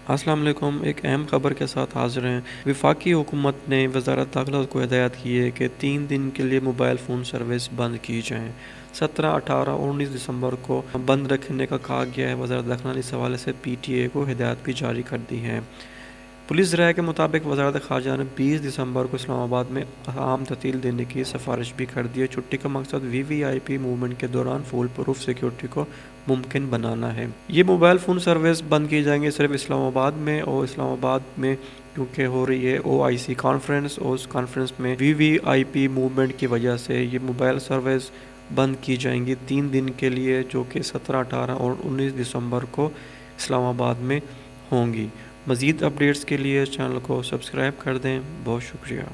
अस्सलाम वालेकुम। एक अहम खबर के साथ हाज़िर हैं। वफाकी हुकूमत ने वज़ारत दाखिला को हिदायत की है कि 3 दिन के लिए मोबाइल फ़ोन सर्विस बंद की जाएँ। 17, 18 और 19 दिसंबर को बंद रखने का कहा गया है। वज़ारत दाखिला ने इस हवाले से PTA को हिदायत भी जारी कर दी है। पुलिस राय के मुताबिक वज़ारत ख़ारजा ने 20 दिसंबर को इस्लामाबाद में आम ततील देने की सिफारिश भी कर दी है। छुट्टी का मकसद VVIP मूवमेंट के दौरान फुल प्रूफ सिक्योरिटी को मुमकिन बनाना है। ये मोबाइल फ़ोन सर्विस बंद की जाएंगे सिर्फ इस्लामाबाद में, और इस्लामाबाद में क्योंकि हो रही है OIC कॉन्फ्रेंस, और उस कॉन्फ्रेंस में VVIP मूवमेंट की वजह से ये मोबाइल सर्विस बंद की जाएंगी 3 दिन के लिए, जो कि 17, 18 और 19 दिसंबर को इस्लामाबाद में होंगी। मज़ीद अपडेट्स के लिए चैनल को सब्सक्राइब कर दें। बहुत शुक्रिया।